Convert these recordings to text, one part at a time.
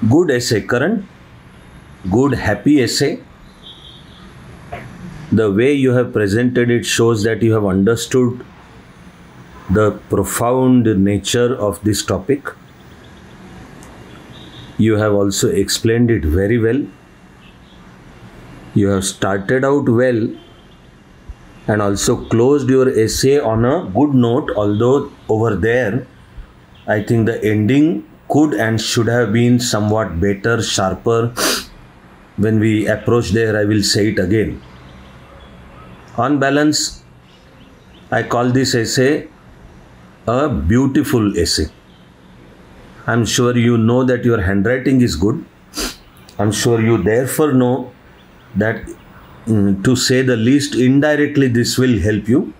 Good essay, Karan. Good, happy essay. The way you have presented it shows that you have understood the profound nature of this topic. You have also explained it very well. You have started out well and also closed your essay on a good note, although over there, I think the ending could and should have been somewhat better, sharper. When we approach there, I will say it again. On balance, I call this essay a beautiful essay. I'm sure you know that your handwriting is good. I'm sure you therefore know that to say the least, indirectly this will help you.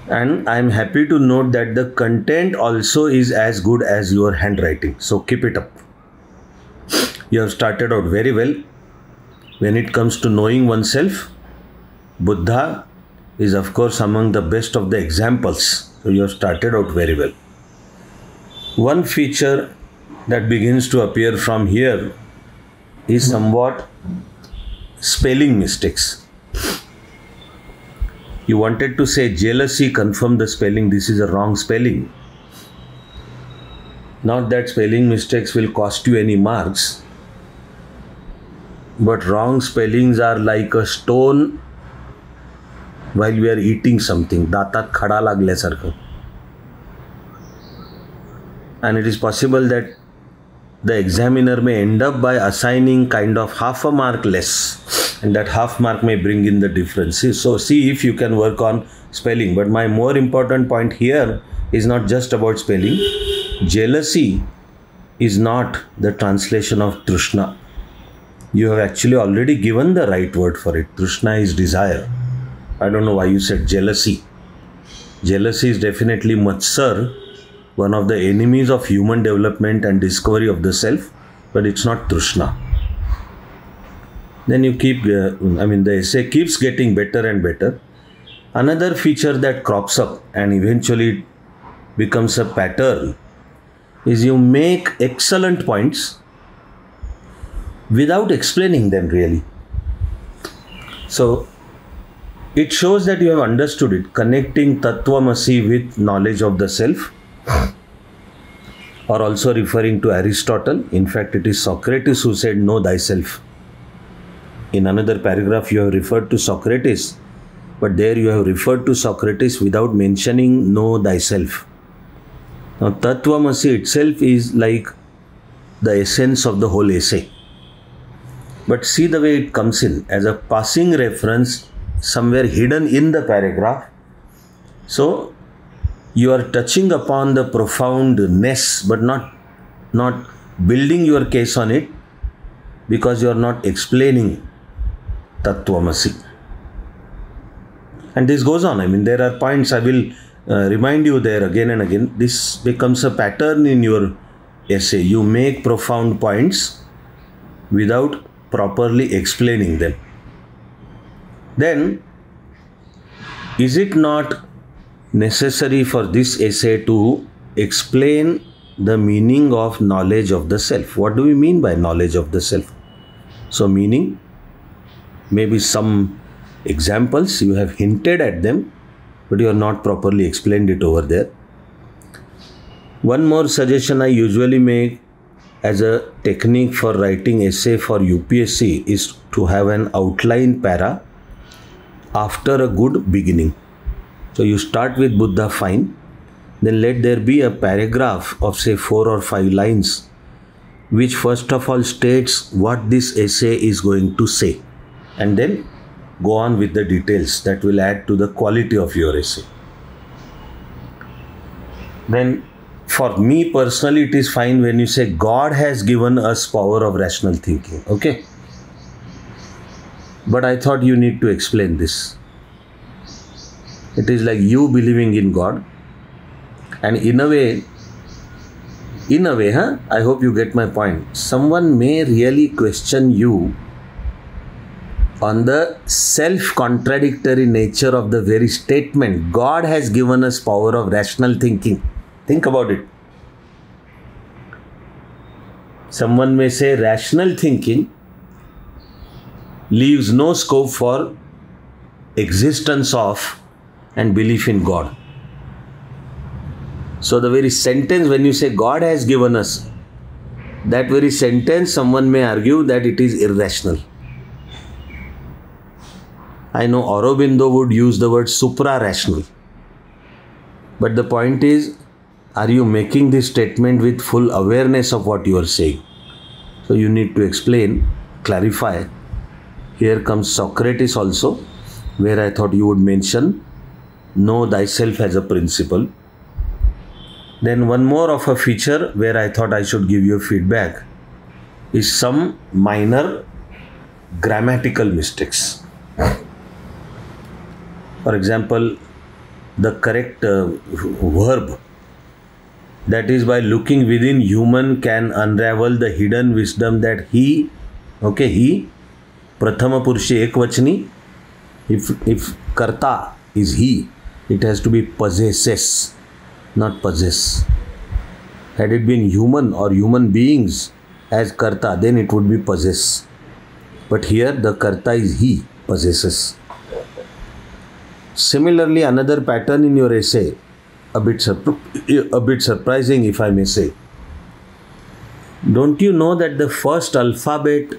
And I'm happy to note that the content also is as good as your handwriting. So keep it up. You have started out very well. When it comes to knowing oneself, Buddha is of course among the best of the examples. So you have started out very well. One feature that begins to appear from here is somewhat spelling mistakes. You wanted to say jealousy, confirm the spelling. This is a wrong spelling. Not that spelling mistakes will cost you any marks, but wrong spellings are like a stone while we are eating something. Datat khada laglesarkha. And it is possible that the examiner may end up by assigning kind of half a mark less, and that half mark may bring in the differences. So see if you can work on spelling. But my more important point here is not just about spelling. Jealousy is not the translation of Trishna. You have actually already given the right word for it. Trishna is desire. I don't know why you said jealousy. Jealousy is definitely Matsar, one of the enemies of human development and discovery of the self, but it's not Trishna. Then you keep, the essay keeps getting better and better. Another feature that crops up and eventually becomes a pattern is you make excellent points without explaining them really. So it shows that you have understood it, connecting Tattvamasi with knowledge of the self, or also referring to Aristotle. In fact, it is Socrates who said, know thyself. In another paragraph, you have referred to Socrates, but there you have referred to Socrates without mentioning know thyself. Now, Tattvamasi itself is like the essence of the whole essay. But see the way it comes in as a passing reference somewhere hidden in the paragraph. So, you are touching upon the profoundness, but not building your case on it, because you are not explaining Tattvamasi. And this goes on. There are points I will remind you there again and again. This becomes a pattern in your essay. You make profound points without properly explaining them. Then, is it not necessary for this essay to explain the meaning of knowledge of the self? What do we mean by knowledge of the self? So meaning, maybe some examples, you have hinted at them, but you have not properly explained it over there. One more suggestion I usually make as a technique for writing essay for UPSC is to have an outline para after a good beginning. So you start with Buddha, fine. Then let there be a paragraph of say 4 or 5 lines, which first of all states what this essay is going to say. And then go on with the details that will add to the quality of your essay. Then for me personally, it is fine when you say God has given us power of rational thinking. Okay. But I thought you need to explain this. It is like you believing in God, and in a way, I hope you get my point. Someone may really question you on the self-contradictory nature of the very statement, God has given us power of rational thinking. Think about it. someone may say rational thinking leaves no scope for existence of and belief in God. So the very sentence when you say God has given us, that very sentence someone may argue that it is irrational. I know Aurobindo would use the word supra-rational. But the point is, are you making this statement with full awareness of what you are saying? So you need to explain, clarify. Here comes Socrates also, where I thought you would mention, know thyself as a principle. Then one more of a feature where I thought I should give you feedback is some minor grammatical mistakes. For example, the correct verb, that is, by looking within human can unravel the hidden wisdom that he, prathama purusha ekvachani, if karta is he, it has to be possesses, not possess. Had it been human or human beings as karta, then it would be possess. But here the karta is he, possesses. Similarly, another pattern in your essay, a bit surprising if I may say. Don't you know that the first alphabet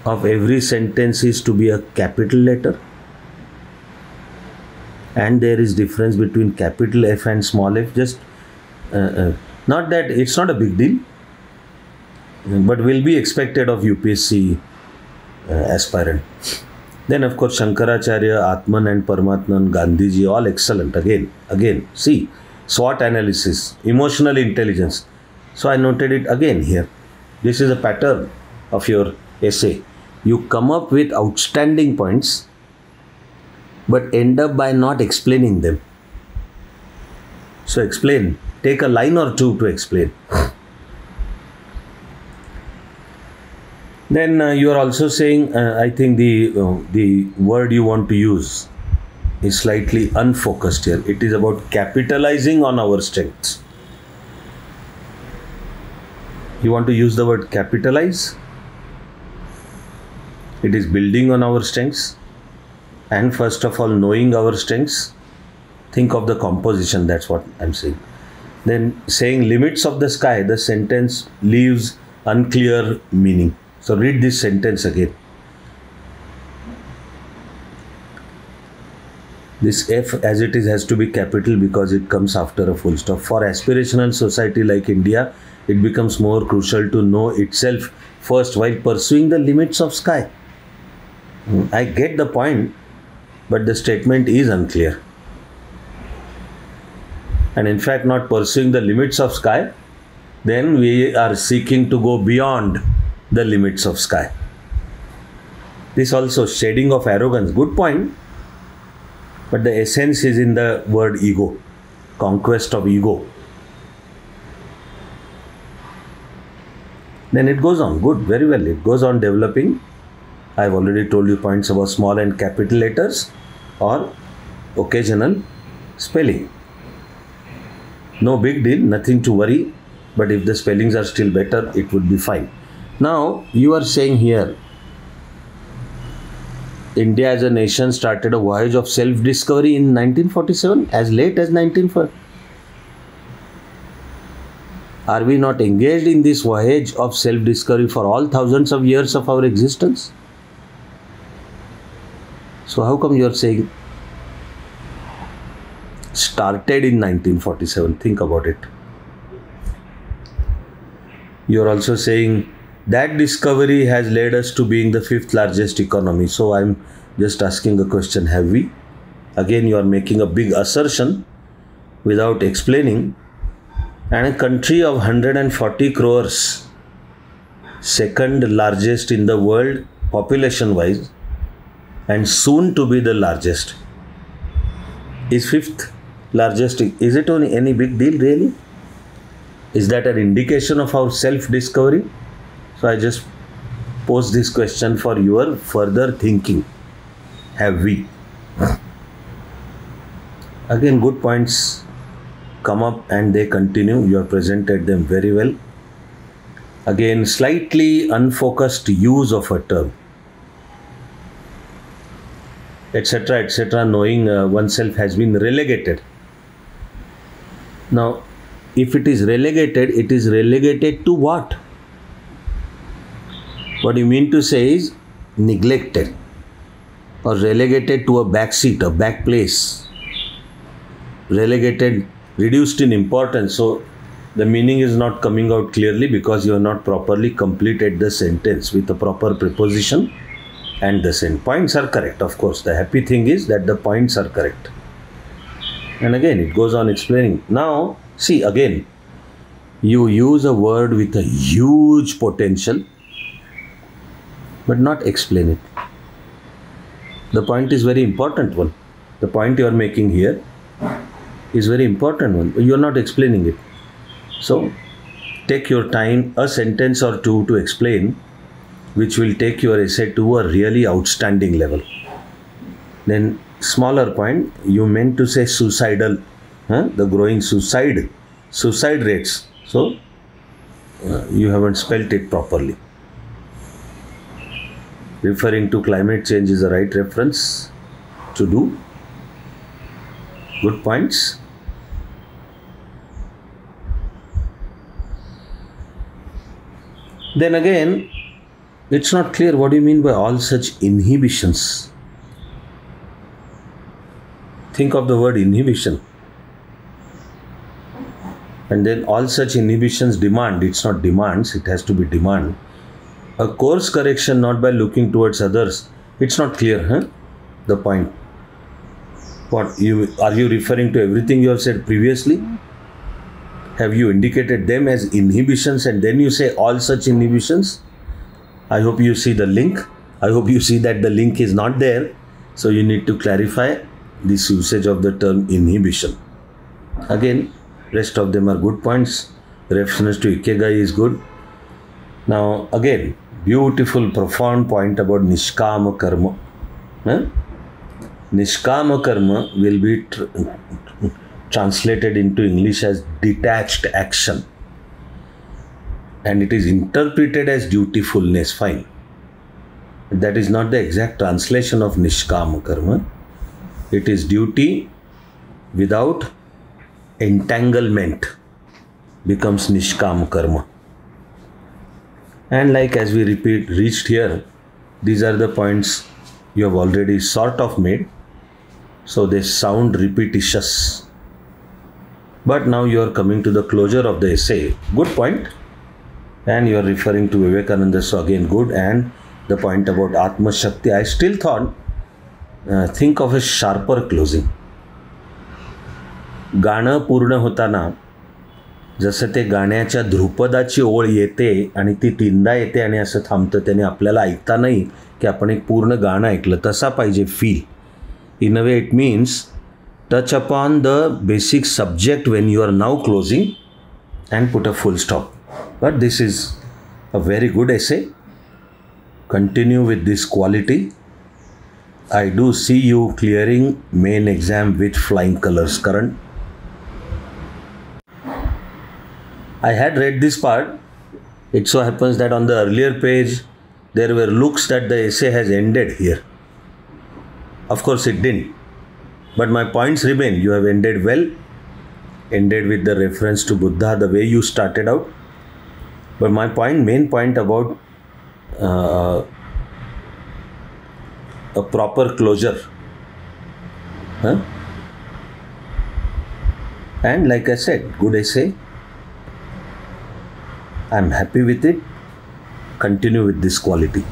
of every sentence is to be a capital letter? And there is difference between capital F and small f. Just not that it's not a big deal, but will be expected of UPSC aspirant. Then of course Shankaracharya, Atman and Paramatman, Gandhiji, all excellent. Again, see, SWOT analysis, emotional intelligence. So I noted it again here. This is a pattern of your essay. You come up with outstanding points, but end up by not explaining them. So explain. Take a line or two to explain. Then you are also saying, I think the word you want to use is slightly unfocused here. It is about capitalizing on our strengths. You want to use the word capitalize. It is building on our strengths. And first of all, knowing our strengths, think of the composition, that's what I'm saying. Then saying limits of the sky, the sentence leaves unclear meaning. So read this sentence again. This F as it is has to be capital because it comes after a full stop. For aspirational society like India, it becomes more crucial to know itself first while pursuing the limits of sky. I get the point, but the statement is unclear. And in fact, not pursuing the limits of sky, then we are seeking to go beyond the limits of sky. This also shading of arrogance, good point, but the essence is in the word ego, conquest of ego. Then it goes on, good, very well, it goes on developing. I've already told you points about small and capital letters or occasional spelling. No big deal, nothing to worry, but if the spellings are still better, it would be fine. Now, you are saying here, India as a nation started a voyage of self-discovery in 1947, as late as 1940. Are we not engaged in this voyage of self-discovery for all thousands of years of our existence? So how come you are saying started in 1947? Think about it. You are also saying that discovery has led us to being the 5th largest economy. So I'm just asking a question, have we? Again, you are making a big assertion without explaining. And a country of 140 crores, second largest in the world population wise, and soon to be the largest, is 5th largest. Is it only any big deal really? Is that an indication of our self-discovery? So I just pose this question for your further thinking. Have we? Again, good points come up and they continue. You have presented them very well. Again, slightly unfocused use of a term, etc., etc., knowing oneself has been relegated. Now, if it is relegated to what? What you mean to say is neglected or relegated to a back seat, a back place, relegated, reduced in importance. So, the meaning is not coming out clearly because you have not properly completed the sentence with a proper preposition and the sentence. Points are correct, of course. The happy thing is that the points are correct. And again, it goes on explaining. Now, see again, you use a word with a huge potential, but not explain it. The point is very important one. The point you are making here is very important one. You are not explaining it. So, take your time, a sentence or two to explain, which will take your essay to a really outstanding level. Then, smaller point, you meant to say suicidal, the growing suicide rates. So, you haven't spelt it properly. Referring to climate change is the right reference to do. Good points. Then again, it's not clear what do you mean by all such inhibitions. Think of the word inhibition. And then all such inhibitions demand. It's not demands, it has to be demand. A course correction not by looking towards others. It's not clear, the point. What, are you referring to everything you have said previously? Have you indicated them as inhibitions and then you say all such inhibitions? I hope you see the link. I hope you see that the link is not there. So you need to clarify this usage of the term inhibition. Again, rest of them are good points. Reference to Ikigai is good. Now again, beautiful, profound point about Nishkama Karma. Nishkama Karma will be translated into English as detached action. And it is interpreted as dutifulness. Fine. That is not the exact translation of Nishkama Karma. It is duty without entanglement becomes Nishkama Karma. And like as we reached here, these are the points you have already sort of made. So they sound repetitious. But now you are coming to the closure of the essay. Good point. And you are referring to Vivekananda. So again, good. And the point about Atma Shakti, I still thought, think of a sharper closing. गाणं पूर्ण होताना जसं ते गाण्याच्या ध्रुपदाची ओळ येते आणि ती तीनदा येते आणि असं थांबतं, त्याने आपल्याला ऐकता नाही की आपण एक पूर्ण गाणं ऐकलं, तसा पाहिजे feel. In a way it means touch upon the basic subject when you are now closing and put a full stop. But this is a very good essay. Continue with this quality. I do see you clearing main exam with flying colors, Karan. I had read this part. It so happens that on the earlier page there were looks that the essay has ended here. Of course it didn't. But my points remain. You have ended well, ended with the reference to Buddha the way you started out. But my main point about a proper closure. And like I said, good essay. I'm happy with it. Continue with this quality.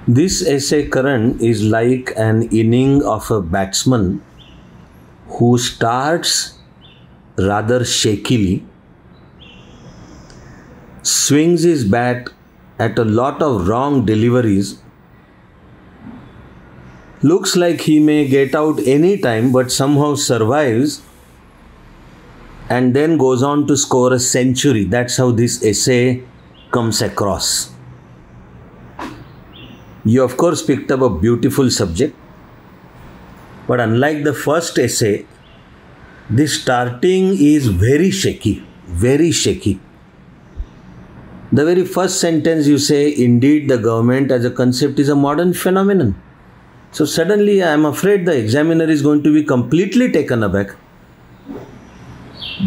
This essay, Karan, is like an inning of a batsman who starts rather shakily, swings his bat at a lot of wrong deliveries, looks like he may get out any time but somehow survives and then goes on to score a century. That's how this essay comes across. You of course picked up a beautiful subject But unlike the first essay, the starting is very shaky, very shaky. The very first sentence you say, indeed the government as a concept is a modern phenomenon. So suddenly I am afraid the examiner is going to be completely taken aback.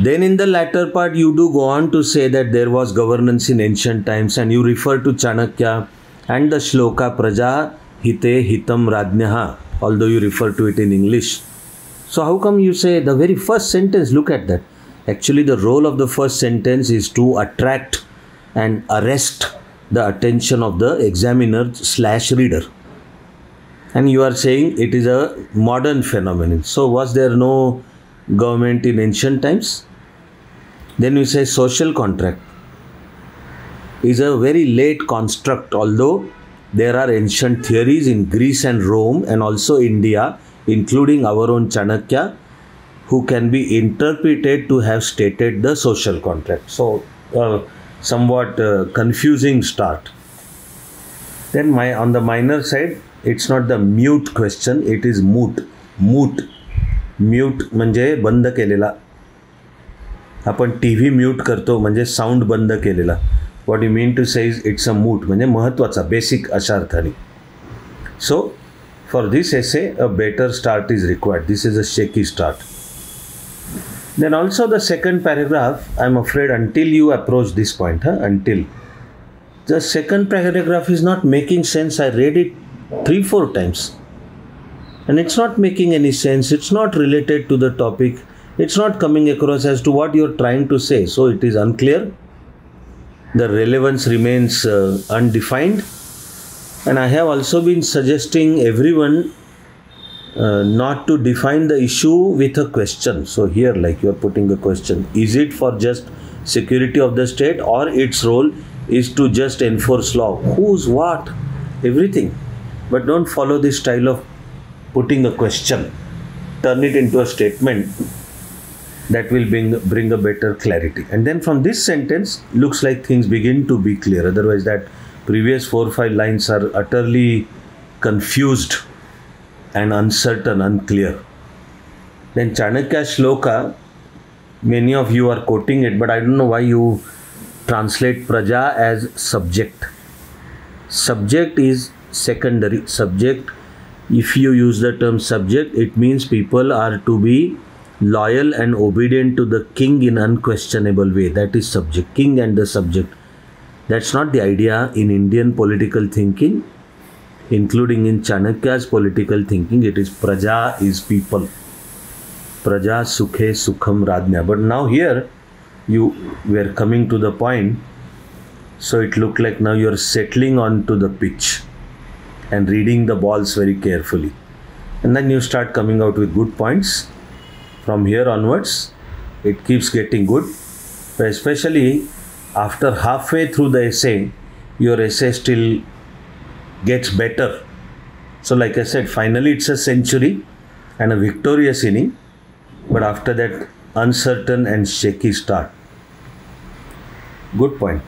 Then in the latter part you do go on to say that there was governance in ancient times, and you refer to Chanakya and the shloka Praja Hite Hitam Rajnyaha, although you refer to it in English. So how come you say the very first sentence, look at that. Actually the role of the first sentence is to attract and arrest the attention of the examiner/reader. And you are saying it is a modern phenomenon. So was there no government in ancient times? Then you say social contract is a very late construct, although there are ancient theories in Greece and Rome and also India, including our own Chanakya, who can be interpreted to have stated the social contract. So somewhat confusing start. Then on the minor side, it's not the mute question, it is moot. Mute म्हणजे बंद केलेला. आपण TV mute करतो म्हणजे sound बंद केलेला. What you mean to से is it's a मूट म्हणजे महत्त्वाचा, बेसिक अशा अर्थाने. So for this essay a better start is required. This is a shaky start. Then also the second paragraph, I am afraid until you approach this point, until the second paragraph is not making sense. I read it 3-4 times and it's not making any sense. It's not related to the topic. It's not coming across as to what you're trying to say. So it is unclear. The relevance remains undefined. And I have also been suggesting everyone not to define the issue with a question. So here, like you are putting a question, is it for just security of the state, or its role is to just enforce law? Who's what? Everything. But don't follow this style of putting a question. Turn it into a statement that will bring a better clarity. And then from this sentence, looks like things begin to be clear. Otherwise that previous 4-5 lines are utterly confused and uncertain, unclear. Then Chanakya Shloka, many of you are quoting it, but I don't know why you translate Praja as subject. Subject is secondary. Subject, if you use the term subject, it means people are to be loyal and obedient to the king in unquestionable way. That is subject. King and the subject. That's not the idea in Indian political thinking. Including in Chanakya's political thinking, it is Praja is people. Praja Sukhe Sukham Rajnya. But now here, you were coming to the point, so it looked like now you are settling onto the pitch and reading the balls very carefully. And then you start coming out with good points. From here onwards, it keeps getting good. But especially after halfway through the essay, your essay still gets better. So like I said, finally it's a century and a victorious inning, but after that uncertain and shaky start. Good point.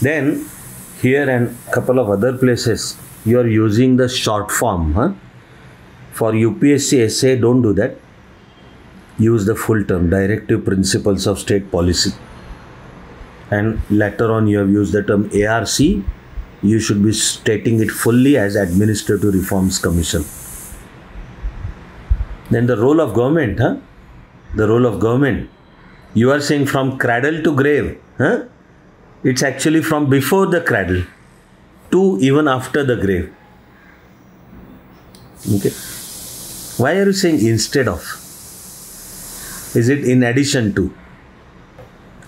Then here and couple of other places you are using the short form. For UPSC essay, don't do that. Use the full term, Directive Principles of State Policy. And later on you have used the term ARC. You should be stating it fully as Administrative Reforms Commission. Then the role of government, the role of government. You are saying from cradle to grave. It's actually from before the cradle to even after the grave. Okay. Why are you saying instead of? Is it in addition to?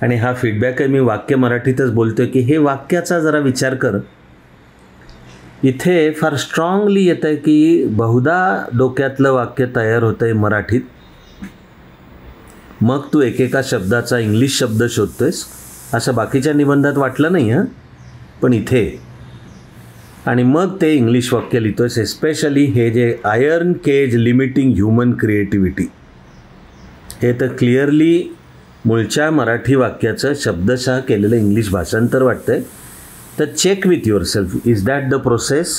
आणि हा feedback आहे, मी वाक्य मराठीतच बोलतोय की हे वाक्याचा जरा विचार कर. इथे फार स्ट्रॉंगली येत आहे की बहुधा डोक्यातलं वाक्य तयार होतं आहे मराठीत, मग तू एकेका शब्दाचा इंग्लिश शब्द शोधतोयस, असं बाकीच्या निबंधात वाटलं नाही. पण इथे आणि मग ते इंग्लिश वाक्य लिहितोयस. एस्पेशली हे जे iron cage limiting human creativity, हे तर क्लिअरली मूळच्या मराठी वाक्याचं शब्दशः केलेलं इंग्लिश भाषांतर वाटतंय. तर check with yourself, is that the process?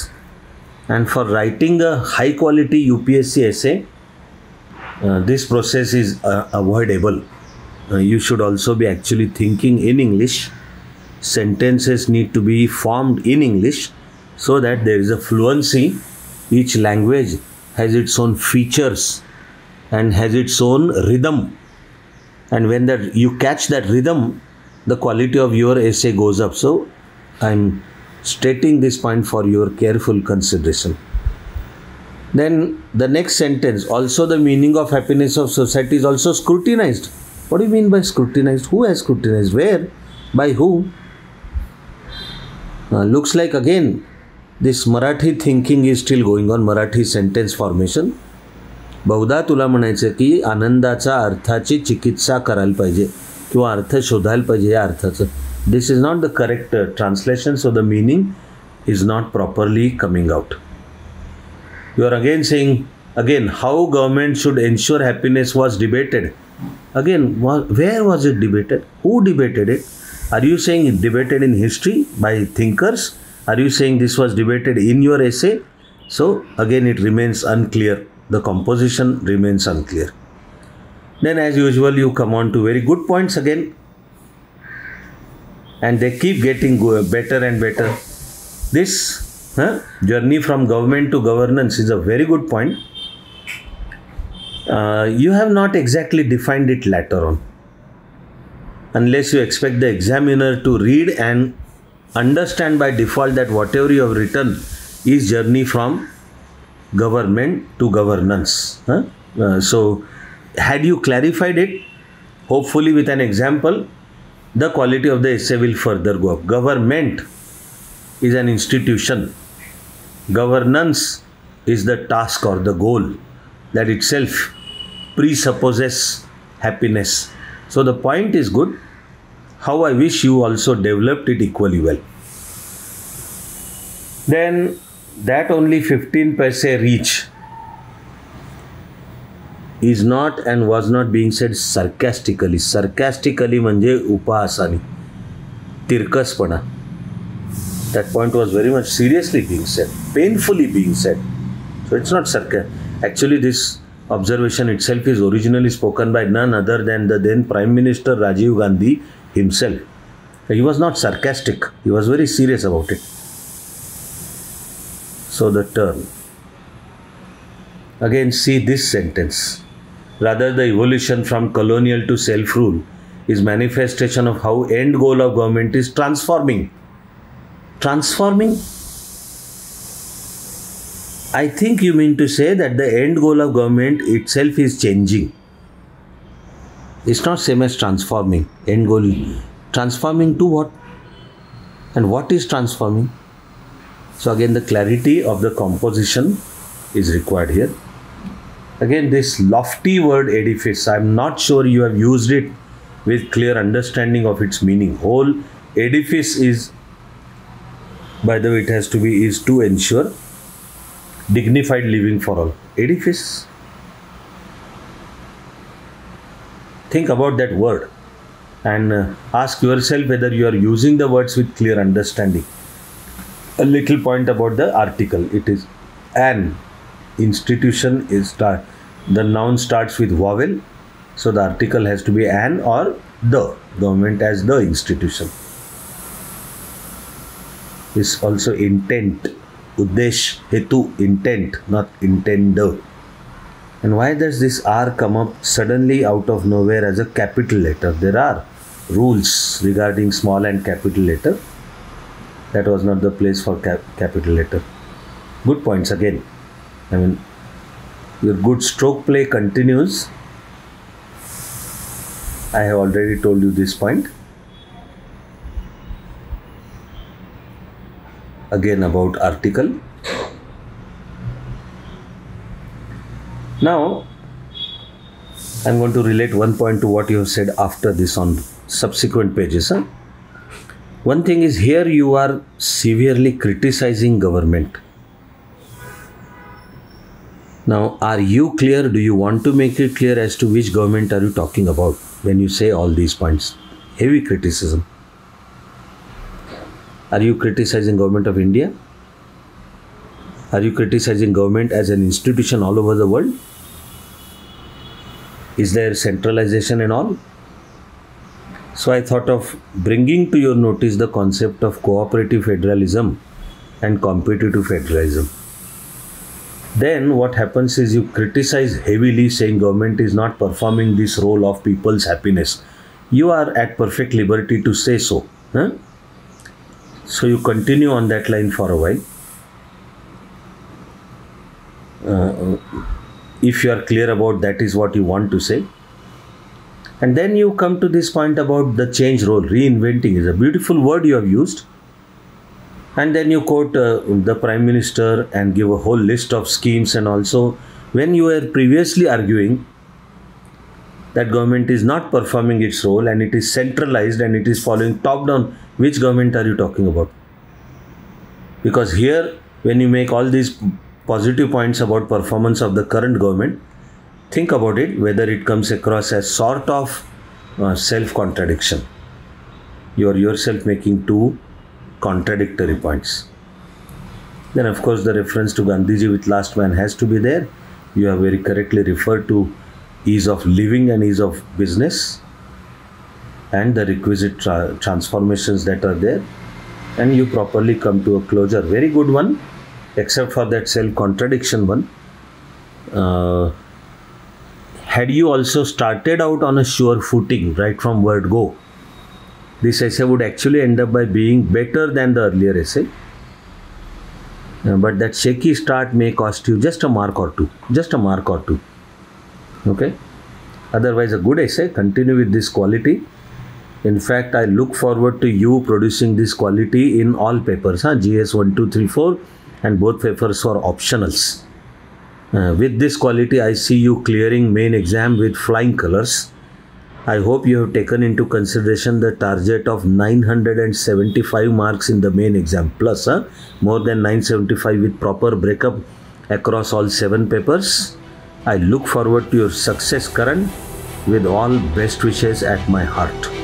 And for writing a high quality UPSC essay, this process is avoidable. You should also be actually thinking in English. Sentences need to be formed in English so that there is a fluency. Each language has its own features and has its own rhythm. And when that you catch that rhythm, the quality of your essay goes up. So I'm stating this point for your careful consideration. Then the next sentence, also the meaning of happiness of society is also scrutinized. What do you mean by scrutinized? Who has scrutinized? Where? By who? Looks like again this Marathi thinking is still going on, Marathi sentence formation. बहुधा तुला म्हणायचं की आनंदाचा अर्थाची चिकित्सा करायला पाहिजे किंवा अर्थ शोधायला पाहिजे या अर्थाचं. This is not the correct translation, so the meaning is not properly coming out. You are again saying, again, how government should ensure happiness was debated. Again, where was it debated? Who debated it? Are you saying it debated in history by thinkers? Are you saying this was debated in your essay? So, again, it remains unclear. The composition remains unclear. Then, as usual, you come on to very good points again. And they keep getting better and better. This journey from government to governance is a very good point. You have not exactly defined it later on, unless you expect the examiner to read and understand by default that whatever you have written is journey from government to governance. So had you clarified it, hopefully with an example, the quality of the essay will further go up. Government is an institution. Governance is the task or the goal that itself presupposes happiness. So the point is good. How I wish you also developed it equally well. Then that only 15 paise reach is not and was not being said sarcastically. Sarcastically म्हणजे उपहासाने, तिरकसपणा. That point was very much seriously being said, painfully being said. So it's not sarcasm. Actually, this observation itself is originally spoken by none other than the then Prime Minister Rajiv Gandhi himself. He was not sarcastic. He was very serious about it. So the turn. Again, see this sentence. Rather, the evolution from colonial to self-rule is manifestation of how end goal of government is transforming. Transforming? I think you mean to say that the end goal of government itself is changing. It's not same as transforming. End goal. Transforming to what? And what is transforming? So again, the clarity of the composition is required here. Again, this lofty word edifice, I'm not sure you have used it with clear understanding of its meaning. Whole edifice is, by the way, it has to be, is to ensure dignified living for all. Edifice. Think about that word and ask yourself whether you are using the words with clear understanding. A little point about the article. It is an institution is the noun starts with vowel. So the article has to be an or the. Government as the institution. Is also intent, uddesh, hetu, intent, not intender. And why does this R come up suddenly out of nowhere as a capital letter? There are rules regarding small and capital letter. That was not the place for capital letter. Good points again. I mean, your good stroke play continues. I have already told you this point. Again about article. Now, I'm going to relate one point to what you have said after this on subsequent pages. One thing is, here you are severely criticizing government. Now, are you clear? Do you want to make it clear as to which government are you talking about when you say all these points? Heavy criticism. Are you criticizing government of India? Are you criticizing government as an institution all over the world? Is there centralization and all? So I thought of bringing to your notice the concept of cooperative federalism and competitive federalism. Then what happens is you criticize heavily, saying government is not performing this role of people's happiness. You are at perfect liberty to say so. Huh? So you continue on that line for a while. If you are clear about that is what you want to say. And then you come to this point about the change role. Reinventing is a beautiful word you have used. And then you quote the Prime Minister and give a whole list of schemes. And also, when you were previously arguing that government is not performing its role and it is centralized and it is following top-down, which government are you talking about? Because here, when you make all these positive points about performance of the current government, think about it, whether it comes across as sort of self-contradiction. You are yourself making two contradictory points. Then of course the reference to Gandhiji with last man has to be there. You have very correctly referred to ease of living and ease of business and the requisite transformations that are there, and you properly come to a closure. Very good one, except for that self-contradiction one. Had you also started out on a sure footing right from word go, this essay would actually end up by being better than the earlier essay. But that shaky start may cost you just a mark or two. Just a mark or two. Okay? Otherwise, a good essay. Continue with this quality. In fact, I look forward to you producing this quality in all papers. GS 1, 2, 3, 4 and both papers for optionals. With this quality, I see you clearing main exam with flying colors. I hope you have taken into consideration the target of 975 marks in the main exam plus more than 975 with proper breakup across all 7 papers. I look forward to your success, Karan, with all best wishes at my heart.